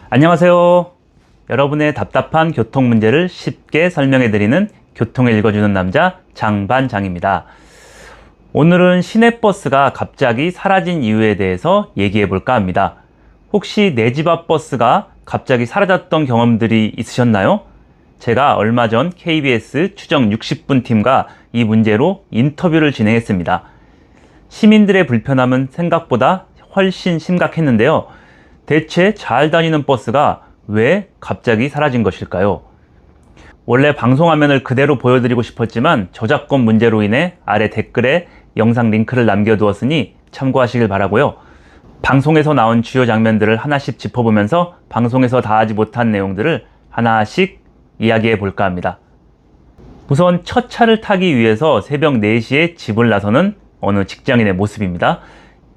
안녕하세요. 여러분의 답답한 교통 문제를 쉽게 설명해드리는 교통을 읽어주는 남자 장반장입니다. 오늘은 시내버스가 갑자기 사라진 이유에 대해서 얘기해 볼까 합니다. 혹시 내 집 앞 버스가 갑자기 사라졌던 경험들이 있으셨나요? 제가 얼마 전 KBS 추정 60분 팀과 이 문제로 인터뷰를 진행했습니다. 시민들의 불편함은 생각보다 훨씬 심각했는데요. 대체 잘 다니는 버스가 왜 갑자기 사라진 것일까요? 원래 방송 화면을 그대로 보여드리고 싶었지만 저작권 문제로 인해 아래 댓글에 영상 링크를 남겨두었으니 참고하시길 바라고요. 방송에서 나온 주요 장면들을 하나씩 짚어보면서 방송에서 다 하지 못한 내용들을 하나씩 이야기해 볼까 합니다. 우선 첫 차를 타기 위해서 새벽 4시에 집을 나서는 어느 직장인의 모습입니다.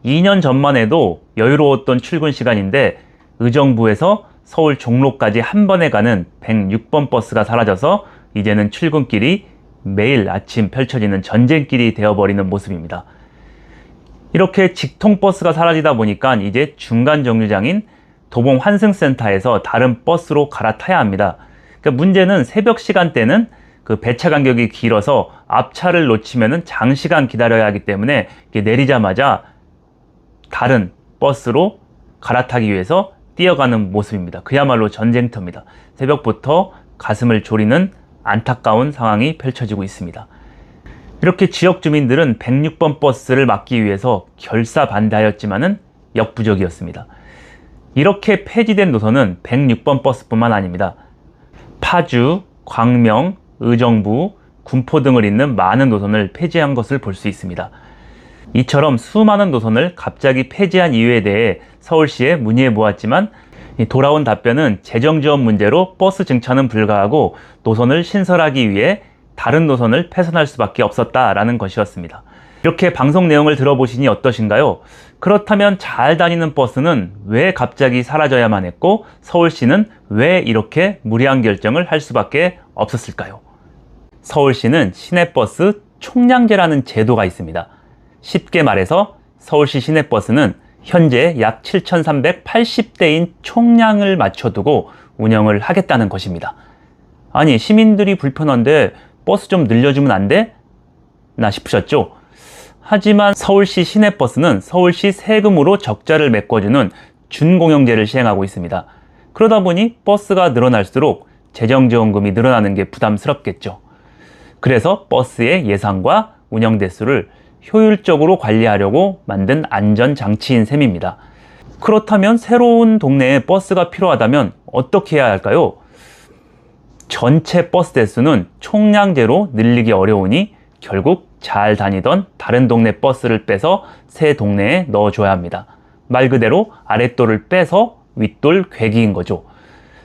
2년 전만 해도 여유로웠던 출근 시간인데 의정부에서 서울 종로까지 한 번에 가는 106번 버스가 사라져서 이제는 출근길이 매일 아침 펼쳐지는 전쟁길이 되어버리는 모습입니다. 이렇게 직통버스가 사라지다 보니까 이제 중간 정류장인 도봉 환승센터에서 다른 버스로 갈아타야 합니다. 그러니까 문제는 새벽 시간대는 그 배차 간격이 길어서 앞차를 놓치면은 장시간 기다려야 하기 때문에 내리자마자 다른 버스로 갈아타기 위해서 뛰어가는 모습입니다. 그야말로 전쟁터입니다. 새벽부터 가슴을 졸이는 안타까운 상황이 펼쳐지고 있습니다. 이렇게 지역 주민들은 106번 버스를 막기 위해서 결사반대하였지만은 역부족이었습니다. 이렇게 폐지된 노선은 106번 버스뿐만 아닙니다. 파주, 광명, 의정부, 군포 등을 잇는 많은 노선을 폐지한 것을 볼 수 있습니다. 이처럼 수많은 노선을 갑자기 폐지한 이유에 대해 서울시에 문의해 보았지만 돌아온 답변은 재정 지원 문제로 버스 증차는 불가하고 노선을 신설하기 위해 다른 노선을 폐선할 수밖에 없었다라는 것이었습니다. 이렇게 방송 내용을 들어보시니 어떠신가요? 그렇다면 잘 다니는 버스는 왜 갑자기 사라져야만 했고 서울시는 왜 이렇게 무리한 결정을 할 수밖에 없었을까요? 서울시는 시내버스 총량제라는 제도가 있습니다. 쉽게 말해서 서울시 시내버스는 현재 약 7,380대인 총량을 맞춰두고 운영을 하겠다는 것입니다. 아니, 시민들이 불편한데 버스 좀 늘려주면 안 돼? 나 싶으셨죠? 하지만 서울시 시내버스는 서울시 세금으로 적자를 메꿔주는 준공영제를 시행하고 있습니다. 그러다 보니 버스가 늘어날수록 재정지원금이 늘어나는 게 부담스럽겠죠. 그래서 버스의 예산과 운영 대수를 효율적으로 관리하려고 만든 안전장치인 셈입니다. 그렇다면 새로운 동네에 버스가 필요하다면 어떻게 해야 할까요? 전체 버스 대수는 총량제로 늘리기 어려우니 결국 잘 다니던 다른 동네 버스를 빼서 새 동네에 넣어줘야 합니다. 말 그대로 아랫돌을 빼서 윗돌 괴기인 거죠.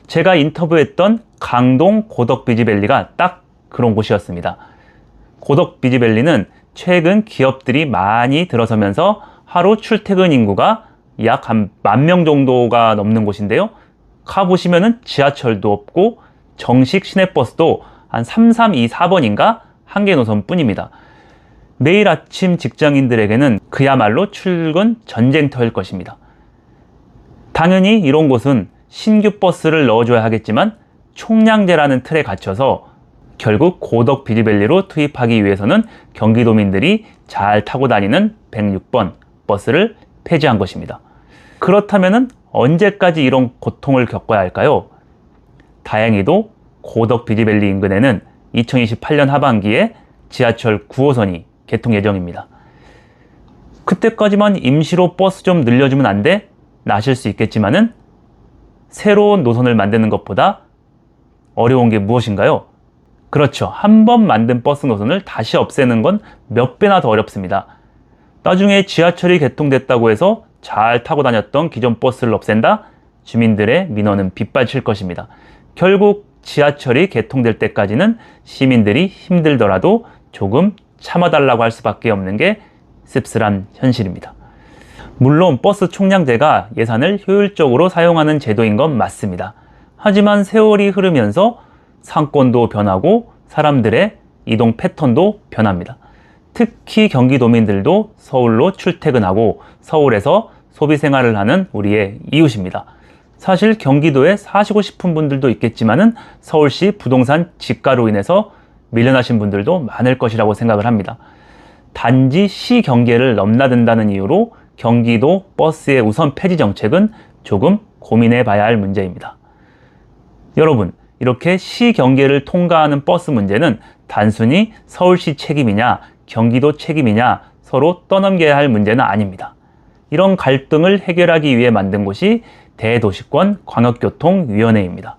제가 인터뷰했던 강동 고덕비지밸리가 딱 그런 곳이었습니다. 고덕비지밸리는 최근 기업들이 많이 들어서면서 하루 출퇴근 인구가 약 한 10,000명 정도가 넘는 곳인데요. 가보시면은 지하철도 없고 정식 시내버스도 한 3324번인가 한 개 노선 뿐입니다. 매일 아침 직장인들에게는 그야말로 출근 전쟁터일 것입니다. 당연히 이런 곳은 신규 버스를 넣어줘야 하겠지만 총량제라는 틀에 갇혀서 결국 고덕 비지밸리로 투입하기 위해서는 경기도민들이 잘 타고 다니는 106번 버스를 폐지한 것입니다. 그렇다면 언제까지 이런 고통을 겪어야 할까요? 다행히도 고덕 비지밸리 인근에는 2028년 하반기에 지하철 9호선이 개통 예정입니다. 그때까지만 임시로 버스 좀 늘려주면 안 돼? 나실 수 있겠지만은 새로운 노선을 만드는 것보다 어려운 게 무엇인가요? 그렇죠. 한 번 만든 버스 노선을 다시 없애는 건 몇 배나 더 어렵습니다. 나중에 지하철이 개통됐다고 해서 잘 타고 다녔던 기존 버스를 없앤다? 주민들의 민원은 빗발칠 것입니다. 결국 지하철이 개통될 때까지는 시민들이 힘들더라도 조금 참아달라고 할 수밖에 없는 게 씁쓸한 현실입니다. 물론 버스 총량제가 예산을 효율적으로 사용하는 제도인 건 맞습니다. 하지만 세월이 흐르면서 상권도 변하고 사람들의 이동 패턴도 변합니다. 특히 경기도민들도 서울로 출퇴근하고 서울에서 소비 생활을 하는 우리의 이웃입니다. 사실 경기도에 사시고 싶은 분들도 있겠지만은 서울시 부동산 집가로 인해서 밀려나신 분들도 많을 것이라고 생각을 합니다. 단지 시 경계를 넘나든다는 이유로 경기도 버스의 우선 폐지 정책은 조금 고민해 봐야 할 문제입니다. 여러분, 이렇게 시 경계를 통과하는 버스 문제는 단순히 서울시 책임이냐, 경기도 책임이냐 서로 떠넘겨야 할 문제는 아닙니다. 이런 갈등을 해결하기 위해 만든 곳이 대도시권 광역교통위원회입니다.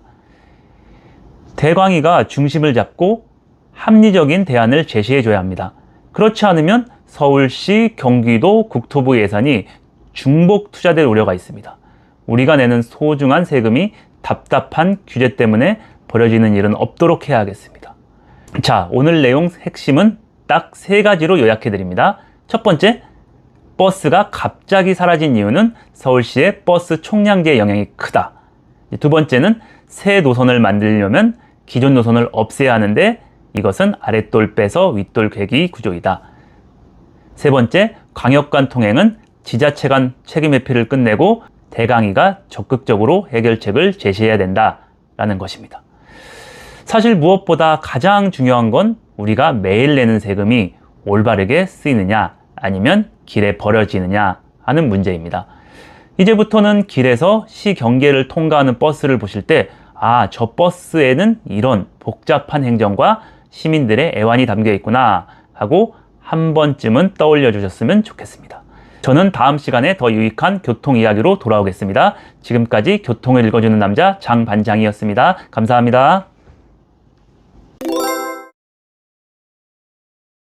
대광위가 중심을 잡고 합리적인 대안을 제시해줘야 합니다. 그렇지 않으면 서울시, 경기도 국토부 예산이 중복 투자될 우려가 있습니다. 우리가 내는 소중한 세금이 답답한 규제 때문에 벌어지는 일은 없도록 해야 하겠습니다. 자, 오늘 내용 핵심은 딱 3가지로 요약해드립니다. 첫 번째, 버스가 갑자기 사라진 이유는 서울시의 버스 총량제의 영향이 크다. 두 번째는 새 노선을 만들려면 기존 노선을 없애야 하는데 이것은 아랫돌 빼서 윗돌 괴기 구조이다. 세 번째, 광역 간 통행은 지자체 간 책임 회피를 끝내고 대강위가 적극적으로 해결책을 제시해야 된다라는 것입니다. 사실 무엇보다 가장 중요한 건 우리가 매일 내는 세금이 올바르게 쓰이느냐 아니면 길에 버려지느냐 하는 문제입니다. 이제부터는 길에서 시 경계를 통과하는 버스를 보실 때 저 버스에는 이런 복잡한 행정과 시민들의 애환이 담겨 있구나 하고 한 번쯤은 떠올려 주셨으면 좋겠습니다. 저는 다음 시간에 더 유익한 교통 이야기로 돌아오겠습니다. 지금까지 교통을 읽어주는 남자 장반장이었습니다. 감사합니다.